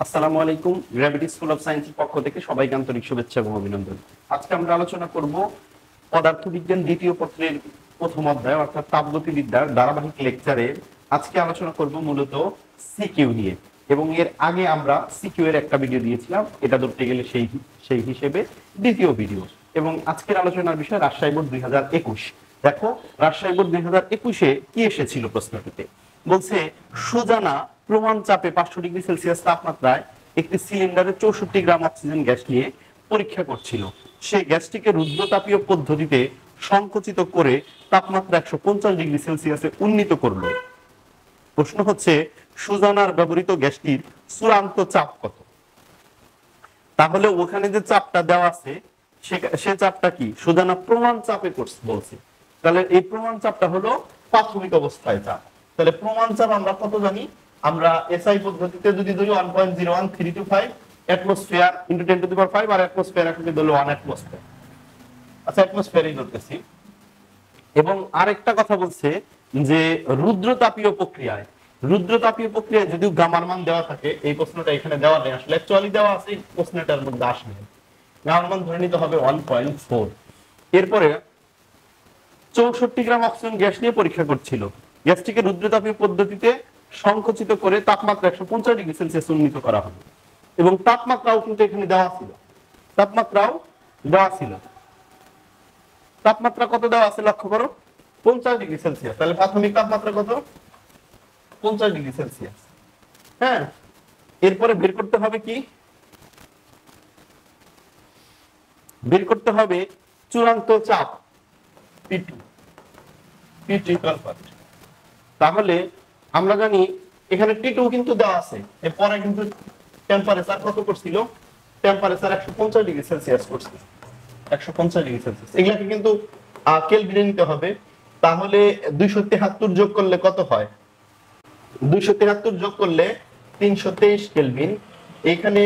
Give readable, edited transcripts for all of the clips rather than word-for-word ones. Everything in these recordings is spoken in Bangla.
আসসালামু আলাইকুম। গ্র্যাভিটি স্কুল অফ সায়েন্সের পক্ষ থেকে সবাইকে আন্তরিক শুভেচ্ছা এবং অভিনন্দন। আজকে আমরা আলোচনা করব পদার্থবিজ্ঞান দ্বিতীয় পত্রের প্রথম অধ্যায় অর্থাৎ তাপগতিবিদ্যার ধারাবাহিক লেকচারে। আজকে আলোচনা করব মূলত সিকিউ নিয়ে, এবং এর আগে আমরা সিকিউ এর একটা ভিডিও দিয়েছিলাম, এটা ধরতে গেলে সেই হিসেবে দ্বিতীয় ভিডিও। এবং আজকের আলোচনার বিষয় রাজশাহী বোর্ড 2021। দেখো, রাজশাহী বোর্ড 2021-এ কি এসেছিল প্রশ্নটিতে। বলছে সুজানা প্রমাণ চাপে 500 ডিগ্রি সেলসিয়াস তাপমাত্রায় একটি সিলিন্ডারে 64 গ্রাম অক্সিজেন গ্যাস নিয়ে পরীক্ষা করছিল। সেই গ্যাসটিকে রুদ্রতাপীয় পদ্ধতিতে সংকুচিত করে তাপমাত্রা 150 ডিগ্রি সেলসিয়াসে উন্নীত করলো। প্রশ্ন হচ্ছে সুজানার ব্যবহৃত গ্যাসটির চূড়ান্ত চাপ কত। তাহলে ওখানে যে চাপটা দেওয়া আছে সে চাপটা কি সুজানা প্রমাণ চাপে বলছে। তাহলে এই প্রমাণ চাপটা হলো প্রাথমিক অবস্থায় চাপ। তাহলে প্রমাণ চাপ আমরা কত জানি, আমরা এসআই পদ্ধতিতে যদি ধরি 1.01325 atmosphere into 10 to the power 5, আর অ্যাটমসফিয়ার এখন ধরলো 1 অ্যাটমসফিয়ার। আচ্ছা, অ্যাটমসফিয়ারই ধরতেছি। এবং আরেকটা কথা বলছে যে রুদ্রতাপীয় প্রক্রিয়ায় যদিও গামার মান দেওয়া থাকে, এই প্রশ্নটা এখানে দেওয়া নেই, আসলে অ্যাকচুয়ালি দেওয়া আছে, এই প্রশ্নটার মধ্যে আসবে গামার মান ধরে নিতে হবে 1.4। এরপরে 64 গ্রাম অক্সিজেন গ্যাস নিয়ে পরীক্ষা করছিল। গ্যাসটিকে রুদ্রতাপীয় পদ্ধতিতে সংকুচিত করে তাপমাত্রা 150 ডিগ্রি সেলসিয়াস উন্নীত করা হবে। এবং তাপমাত্রাও কিন্তু এখানে দেওয়া ছিল, তাপমাত্রা কত দেওয়া আছে লক্ষ্য করো, 50 ডিগ্রি সেলসিয়াস। তাহলে প্রাথমিক তাপমাত্রা কত, 50 ডিগ্রি সেলসিয়াস। হ্যাঁ, এরপরে বের করতে হবে কি, বের করতে হবে চূড়ান্ত চাপ P2। তাহলে আমরা জানি এখানে T2 কিন্তু দেওয়া আছে, এরপরে কিন্তু টেম্পারেচার কত করছিল, টেম্পারেচার 150 ডিগ্রি সেলসিয়াস করছে, 150 ডিগ্রি সেলসিয়াস। এগুলাকে কিন্তু কেলভিনে নিতে হবে। তাহলে 273 যোগ করলে কত হয়, 273 যোগ করলে 323 কেলভিন। এখানে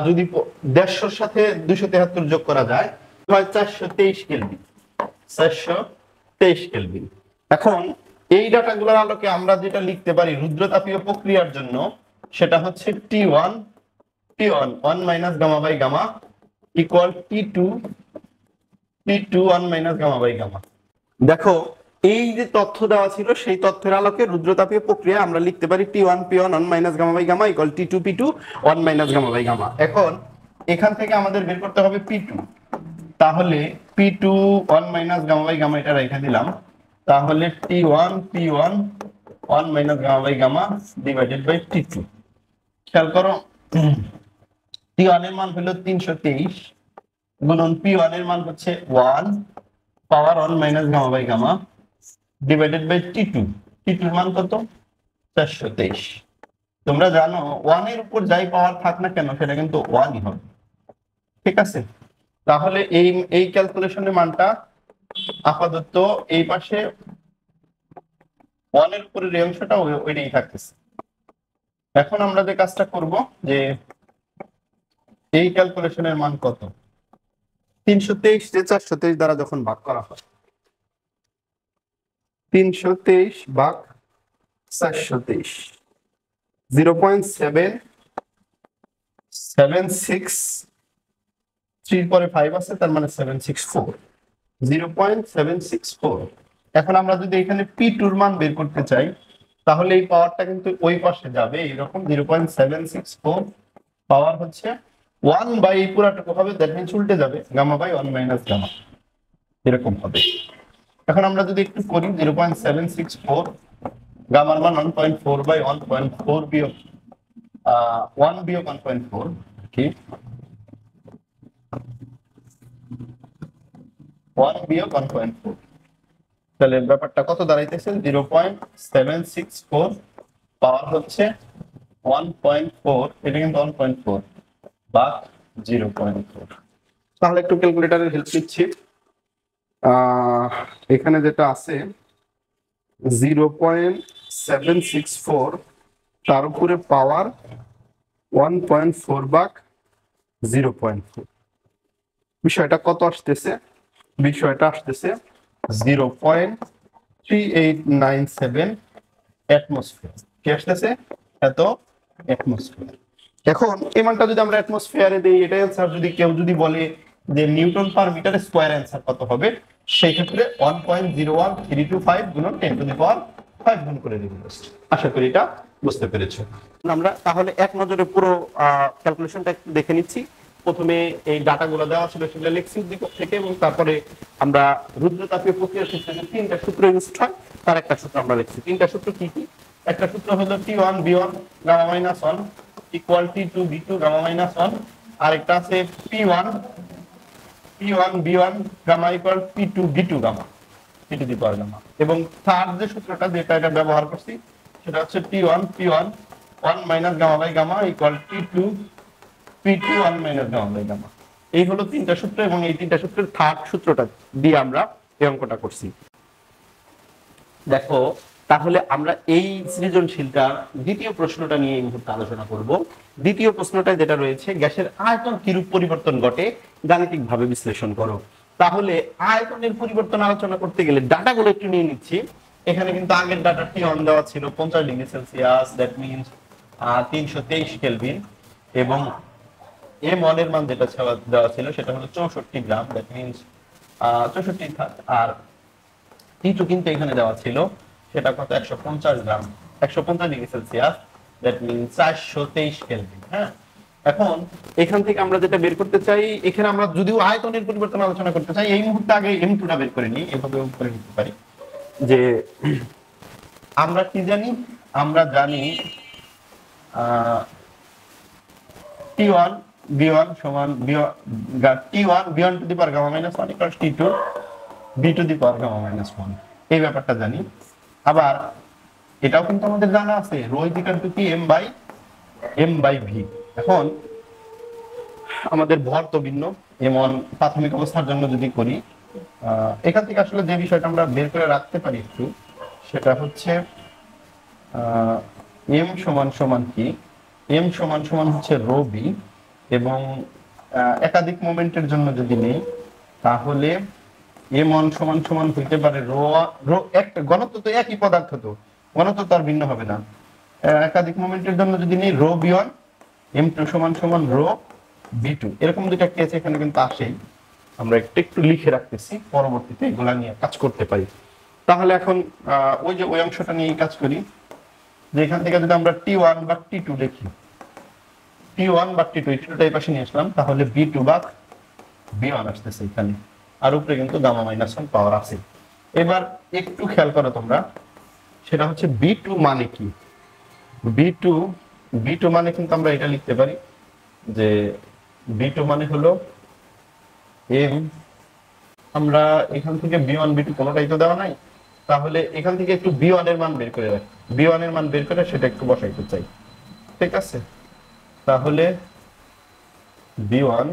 যদি 150 সাথে 273 যোগ করা যায় হয় 423 কেলভিন, 423 কেলভিন। এখন এই ডাটাগুলোর আলোকে আমরা যেটা লিখতে পারি রুদ্রতাপীয় প্রক্রিয়ার জন্য, সেটা হচ্ছে T1 1 minus gamma by gamma equal T2 1 minus gamma by gamma. দেখো, এই যে তথ্য দেওয়া ছিল সেই তথ্যের আলোকে রুদ্রতাপীয় প্রক্রিয়া আমরা লিখতে পারি T1 1 minus gamma by gamma equal T2 1 minus gamma by gamma. এখন এখান থেকে আমাদের বের করতে হবে P2। তাহলে P2 1 minus gamma by gamma এটা রেখে দিলাম। তাহলে T1 1 minus gamma by gamma divided by T2। খেয়াল করো, T1 এর মান হলো 323 গুণন P1 এর মান হচ্ছে 1 power 1 minus gamma by gamma divided by T2 এর মান কত, 423। তোমরা জানো 1 এর উপর যাই পাওয়ার থাক না কেন সেটা কিন্তু 1ই হবে, ঠিক আছে। তাহলে এই ক্যালকুলেশনের মানটা আপাতত এই পাশে 1 এর উপরের এই অংশটা ওইটাই থাকতেছে। এখন আমরা যে কাজটা করব, যে এই ক্যালকুলেশনের মান কত, 323 যে 423 দ্বারা যখন ভাগ করা হয়, 323 ভাগ 423 0.776, 3 পরে 5 আছে, তার মানে 764, 0.764। এখন আমরা যদি এখানে P2 এর মান বের করতে চাই, তাহলে এই পাওয়ারটা কিন্তু ওই পাশে যাবে, এরকম 0.764 পাওয়ার হচ্ছে 1 বাই পুরাটুকু হবে, দ্যাট মিন্স উল্টে যাবে, গামা বাই 1 মাইনাস গামা এরকম হবে। এখন আমরা যদি একটু করি 0.764 গামার মান 1.4 বাই 1.4 বিয়োগ 1 বিয়োগ 1.4 কি 1 বিয়োগ 1.4, তাহলে ব্যাপারটা কত দাঁড়াইতেছে, 0.764 পাওয়ার হচ্ছে 1.4, এটা কিন্তু 1.4 বা 0.4। তাহলে একটু ক্যালকুলেটরের হেল্প নিচ্ছি। এখানে যেটা আছে 0.764 তার উপরে পাওয়ার 1.4 ভাগ 0.4, বিষয়টা কত আসতেছে, বিষয়টা আসতেছে 0.3897 অ্যাটমসফিয়ার। কি আসতেছে, এত অ্যাটমসফিয়ার। এখন এই মানটা যদি আমরা অ্যাটমসফিয়ারে দেই, এটা অ্যান্সার যদি কেউ যদি বলে যে newton per metre square answer কত হবে, সেই ক্ষেত্রে 1.01325 গুণন 10⁵ গুণ করে দিব। আশা করি এটা বুঝতে পেরেছো। আমরা তাহলে এক নজরে পুরো ক্যালকুলেশনটা একটু দেখে নিচ্ছি। প্রথমে এই ডাটাগুলো দেওয়া ছিল সেগুলো লিখছি উদ্দীপক থেকে, এবং তারপরে আমরা রুদ্রতাপীয় প্রক্রিয়ার ক্ষেত্রে যে তিনটা সূত্র ইউজ হয় তার একটা সূত্র আমরা লিখছি। তিনটা সূত্র কি কি? একটা সূত্র হলো T1 B1 gamma minus 1 equal T2 B2 gamma minus 1, আর একটা আছে P1 B1 gamma equal P2 B2 gamma P to the power gamma. এবং থার্ড যে সূত্রটা যেটা এটা ব্যবহার করছি সেটা হচ্ছে P1 1 minus gamma by gamma equal T2 1 minus gamma by gamma. এই হলো তিনটা সূত্র, এবং এই তিনটা সূত্রের থার্ড সূত্রটা দিয়ে আমরা এই অঙ্কটা করছি। দেখো, তাহলে আমরা এই সৃজনশীলটা দ্বিতীয় প্রশ্নটা নিয়ে এই মুহূর্তে আলোচনা করব। দ্বিতীয় প্রশ্নটা যেটা রয়েছে, গ্যাসের আয়তন কিরূপ পরিবর্তন ঘটে গাণিতিকভাবে বিশ্লেষণ করো। তাহলে আয়তনের পরিবর্তন আলোচনা করতে গেলে ডাটাগুলো একটু নিয়ে নিচ্ছি। এখানে কিন্তু আগের ডাটা T1 দেওয়া ছিল 50 degree Celsius, that means 323 kelvin, এবং M1 এর মান যেটা দেওয়া ছিল সেটা হলো 64 গ্রাম, দ্যাট মিন্স 64, আর T2 কিন্তু এখানে দেওয়া ছিল সেটা কত 150 gram, 150 degree Celsius, that means 423 kelvin. হ্যাঁ, এখন এখান থেকে আমরা যেটা বের করতে চাই, এখানে আমরা যদিও আয়তনের পরিবর্তন আলোচনা করতে চাই, এই মুহূর্তে আগে M2 টা বের করে নিই। এভাবেও করে নিতে পারি যে আমরা কি জানি, আমরা জানি T1 B1 সমান T1 B1 to the power gamma minus 1 equals T2 B to the power gamma minus 1, এই ব্যাপারটা জানি। আবার এটাও কিন্তু আমাদের জানা আছে রো ইজ ইকুয়াল টু কি m বাই v। এখন আমাদের ভর তো ভিন্ন, এমন প্রাথমিক অবস্থার জন্য যদি করি, এখান থেকে আসলে যে বিষয়টা আমরা বের করে রাখতে পারি একটু, সেটা হচ্ছে m সমান সমান কি, m সমান সমান হচ্ছে রো বি, এবং একাধিক মোমেন্টের জন্য যদি নেই তাহলে m1 সমান সমান হইতে পারে রো একটা ঘনত্ব তো একই পদার্থ, তো ঘনত্ব তো আর ভিন্ন হবে না। একাধিক মোমেন্টের জন্য যদি নেই রো b1, m2 সমান সমান রো b2, এরকম দুটো কেস এখানে কিন্তু আসেই। আমরা একটু লিখে রাখতেছি, পরবর্তীতে এগুলা নিয়ে কাজ করতে পারি। তাহলে এখন ওই অংশটা নিয়ে কাজ করি, যে এখান থেকে যদি আমরা T1 বা T2 দেখি, T1 বা T2 এই পাশে নিয়ে আসলাম, তাহলে B2 বা B1 আসতেছে এখানে, আর উপরে কিন্তু গামা মাইনাস 1 পাওয়ার আছে। এবার একটু খেয়াল করো তোমরা, সেটা হচ্ছে B2 মানে কি। B2 মানে কিন্তু আমরা এটা লিখতে পারি যে B2 মানে হলো m, আমরা এখান থেকে B1 B2 কোনোটাই তো দেওয়া নাই, তাহলে এখান থেকে একটু B1 এর মান বের করে রাখি, B1 এর মান বের করে সেটা একটু বসাইতে চাই। ঠিক আছে, তাহলে B1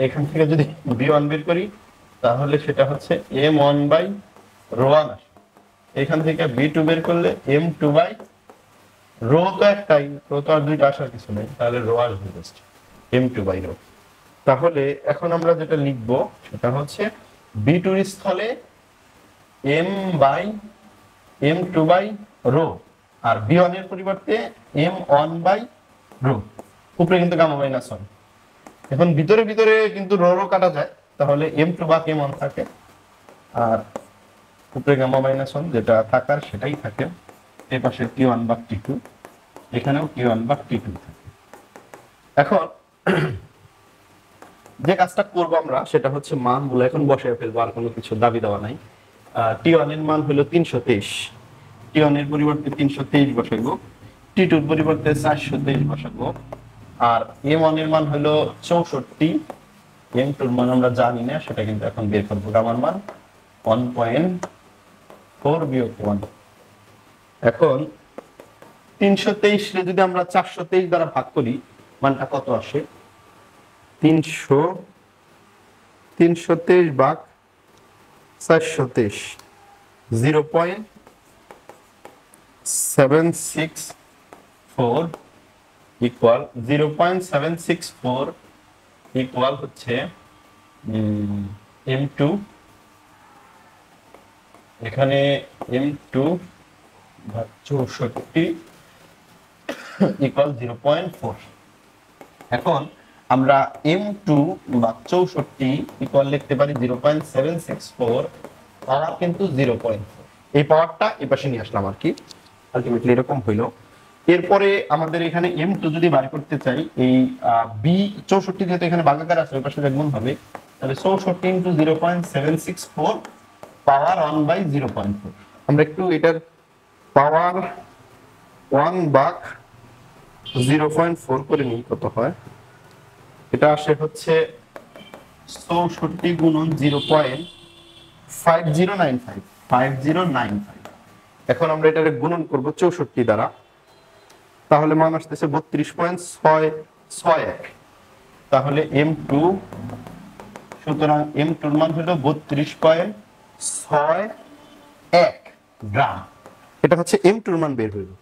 এখান থেকে যদি B1 বের করি তাহলে সেটা হচ্ছে m1 বাই ρ1 আসে। এখান থেকে B2 বের করলে m2 বাই রো, তো একটাই রো, তো আর দুইটা আসার কিছু নেই, তাহলে রো আসবে জাস্ট m2 বাই রো। তাহলে এখন আমরা যেটা লিখব সেটা হচ্ছে B2 এর স্থলে m2 by rho, R B1 এর পরিবর্তে m1 বাই রো, উপরে কিন্তু গামা মাইনাস 1। এখন ভিতরে ভিতরে কিন্তু রো কাটা যায়, তাহলে m2 বা m1 থাকে, আর উপরে গামা মাইনাস 1 যেটা থাকার সেটাই থাকে। এই পাশে T1 বা T2, এখানেও T1 বা T2 থাকে। এখন যে কাজটা করব আমরা সেটা হচ্ছে মানগুলো এখন বসায় ফেলবো, আর কোনো কিছু দাবি দেওয়া নাই। T1 এর মান হলো 323, T1 এর পরিবর্তে 323 বসাইবো, T2 এর পরিবর্তে 423 বসাবো, আর m1 এর মান হলো 64, m2 এর মান আমরা জানি না, সেটা কিন্তু এখন বের করবো। গামার মান 1.4 বিয়োগ 1। এখন 323 রে যদি আমরা 423 দ্বারা ভাগ করি, মানটা কত আসে? 323 ভাগ 423, 0.764 ইকুয়াল 0.764 ইকুয়াল হচ্ছে m2, এখানে m2 ভাগ 64 ইকুয়াল 0.4। এখন আমরা m2 বা 64 ইকুয়াল লিখতে পারি 0.764, পাওয়ার কিন্তু 0.4। এই পাওয়ারটা এই পাশে নিয়ে আসলাম আর কি, আলটিমেটলি এরকম হইলো। এরপরে আমাদের এখানে m2 যদি বার করতে চাই, এই b64 যেহেতু এখানে ভাগাকার আছে ওই পাশে গুণ হবে, তাহলে 64 ইনটু 0.764 পাওয়ার 1/0.4। আমরা একটু এটার পাওয়ার 1/0.4 করে নিই, কত হয়। এটা আসে হচ্ছে 64 গুণন 0.5095। এখন আমরা এটাকে গুণন করব 64 দ্বারা, তাহলে মান আসতেছে 32.661। তাহলে m2, সুতরাং m2 এর মান হলো 32.61 গ্রাম। এটা হচ্ছে m2 এর মান বের হইলো।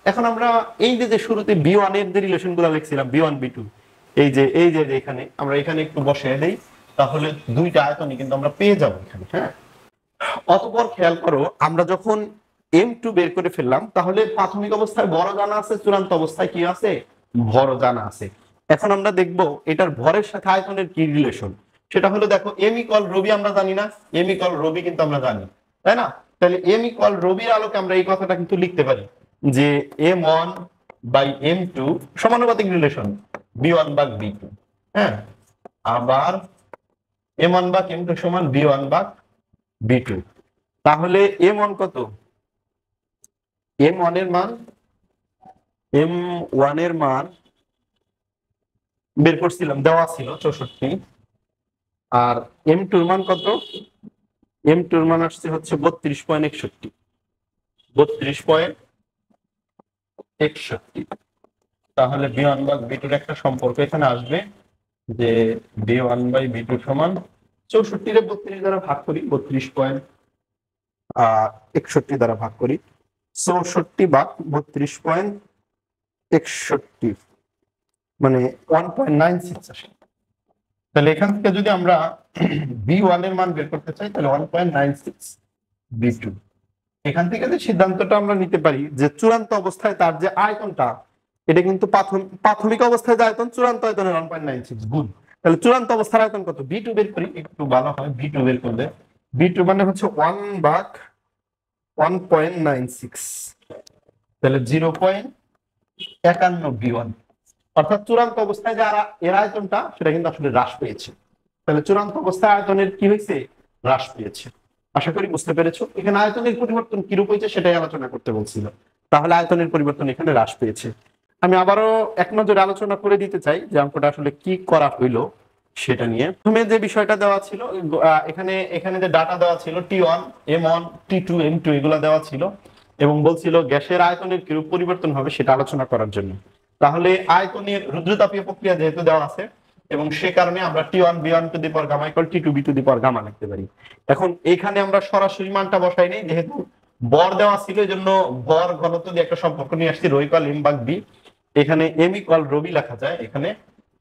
এখন আমরা এই যে শুরুতে b1 এর যে রিলেশনগুলো লিখছিলাম b1 b2, এই যে এখানে আমরা এখানে একটু বসিয়ে দেই, তাহলে দুইটা আয়তনই কিন্তু আমরা পেয়ে যাব এখানে। হ্যাঁ, অতঃপর খেয়াল করো, আমরা যখন m2 বের করে ফেললাম, তাহলে প্রাথমিক অবস্থায় বড় জানা আছে, চূড়ান্ত অবস্থায় কি আছে, বড় জানা আছে। এখন আমরা দেখব এটার ভরের সাথে আয়তনের কি রিলেশন। সেটা হলো, দেখো m ইকুয়াল রবি আমরা জানি না, m ইকুয়াল রবি কিন্তু আমরা জানি, তাই না? তাহলে m ইকুয়াল রবির আলোকে আমরা এই কথাটা কিন্তু লিখতে পারি যে m1 বাই m2 সমানুপাতিক রিলেশন b1 ভাগ b2। হ্যাঁ, আবার m1 ভাগ m2 সমান b1 ভাগ b2। তাহলে m1 কত, m1 এর মান বের করছিলাম, দেওয়া ছিল 64। আর m2 এর মান কত, m2 এর মান আসছে হচ্ছে 32.61। তাহলে b1 ভাগ b2 এর একটা সম্পর্ক এখানে আসবে যে b1 বাই b2 সমান 64 রে 32 দ্বারা ভাগ করি, 32.61 দ্বারা ভাগ করি, 64 ভাগ 32.61 মানে 1.96 আসে। তাহলে এখান থেকে যদি আমরা b1 এর মান বের করতে চাই, তাহলে 1.96 b2। এখান থেকে যে সিদ্ধান্তটা আমরা নিতে পারি যে চূড়ান্ত অবস্থায় তার যে আয়তনটা, এটা কিন্তু প্রাথমিক অবস্থায় যে আয়তন, চূড়ান্ত আয়তনের 1.96 গুণ। তাহলে চূড়ান্ত অবস্থার আয়তন কত, b2 বের করি, একটু ভালো হয়। b2 বের করলে b2 মানে হচ্ছে 1/1.96, তাহলে 0.51 b1। অর্থাৎ চূড়ান্ত অবস্থায় যারা এর আয়তনটা, সেটা কিন্তু আসলে হ্রাস পেয়েছে। তাহলে চূড়ান্ত অবস্থায় আয়তনের কি হয়েছে, হ্রাস পেয়েছে। আশা করি বুঝতে পেরেছো। এখানে আয়তনের পরিবর্তন কিরূপ হয়েছে সেটাই আলোচনা করতে বলছিল। তাহলে আয়তনের পরিবর্তন এখানে হ্রাস পেয়েছে। আমি আবারও এক নজরে আলোচনা করে দিতে চাই যে অঙ্কটা আসলে কি করা হইলো সেটা নিয়ে। প্রথমে যে বিষয়টা দেওয়া ছিল, এখানে যে ডাটা দেওয়া ছিল T1 M1 T2 M2 এগুলো দেওয়া ছিল, এবং বলছিল গ্যাসের আয়তনের কিরূপ পরিবর্তন হবে সেটা আলোচনা করার জন্য। তাহলে আয়তনের রুদ্রতাপীয় প্রক্রিয়া যেহেতু দেওয়া আছে, এবং সে কারণে আমরা T1 B1 to the power gamma equal T2 B to the power gamma লিখতে পারি। এখন এখানে আমরা সরাসরি মানটা বসাই নেই, যেহেতু বর দেওয়া ছিল এই জন্য বর ঘনত্ব দিয়ে একটা সম্পর্ক নিয়ে আসছি, রো ইকুয়াল m ভাগ b। এখানে m ইকুয়াল রবি লেখা যায়, এখানে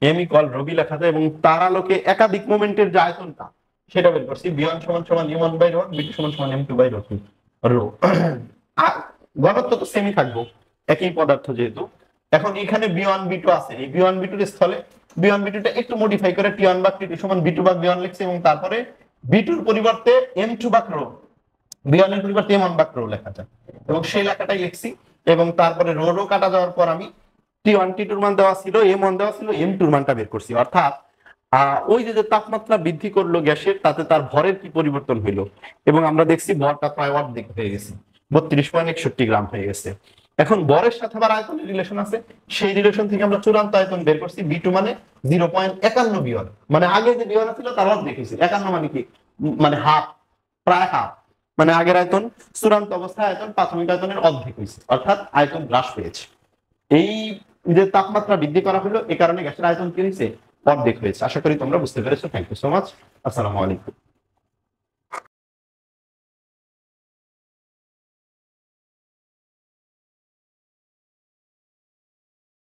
m ইকুয়াল রবি লেখা যায়, এবং তার আলোকে একাধিক মোমেন্টের যে আয়তনটা সেটা বের করছি। b1 সমান সমান m1 বাই রো, b2 সমান সমান m2 বাই রো। ঘনত্ব তো সেমই থাকবো, একই পদার্থ যেহেতু। এখন এখানে b1 b2 আছে, এই b1 b2 এর স্থলে b1 b2 টা একটু মডিফাই করে t1 ভাগ t2 সমান b2 ভাগ b1 লিখছি, এবং তারপরে b2 এর পরিবর্তে m2 ভাগ রো, b1 এর পরিবর্তে m1 ভাগ রো লেখা যায়, এবং সেই লেখাটাই লিখছি। এবং তারপরে রো রো কাটা যাওয়ার পর আমি t1 t2 এর মান দেওয়া ছিল, m1 দেওয়া ছিল, m2 এর মানটা বের করছি। অর্থাৎ ওই যে তাপমাত্রা বৃদ্ধি করলো গ্যাসের, তাতে তার ভরের কি পরিবর্তন হইলো, এবং আমরা দেখছি ভরটা প্রায় অর্ধেক হয়ে গেছে, 32.61 গ্রাম হয়ে গেছে। এখন বরের সাথে আবার আয়তনের রিলেশন আছে, সেই রিলেশন থেকে আমরা চূড়ান্ত আয়তন বের করছি, b2 মানে 0.51 বিয়ন, মানে আগে যে বিয়ন ছিল তার অর্ধেক হয়েছে। 51 মানে কি, মানে হাফ, প্রায় হাফ, মানে আগের আয়তন, চূড়ান্ত অবস্থায় আয়তন প্রাথমিক আয়তনের অর্ধেক হয়েছে, অর্থাৎ আয়তন হ্রাস পেয়েছে। এই যে তাপমাত্রা বৃদ্ধি করা হলো, এই কারণে গ্যাসের আয়তন কি হয়েছে, অর্ধেক হয়েছে। আশা করি তোমরা বুঝতে পেরেছো। Thank you so much. আসসালামু আলাইকুম।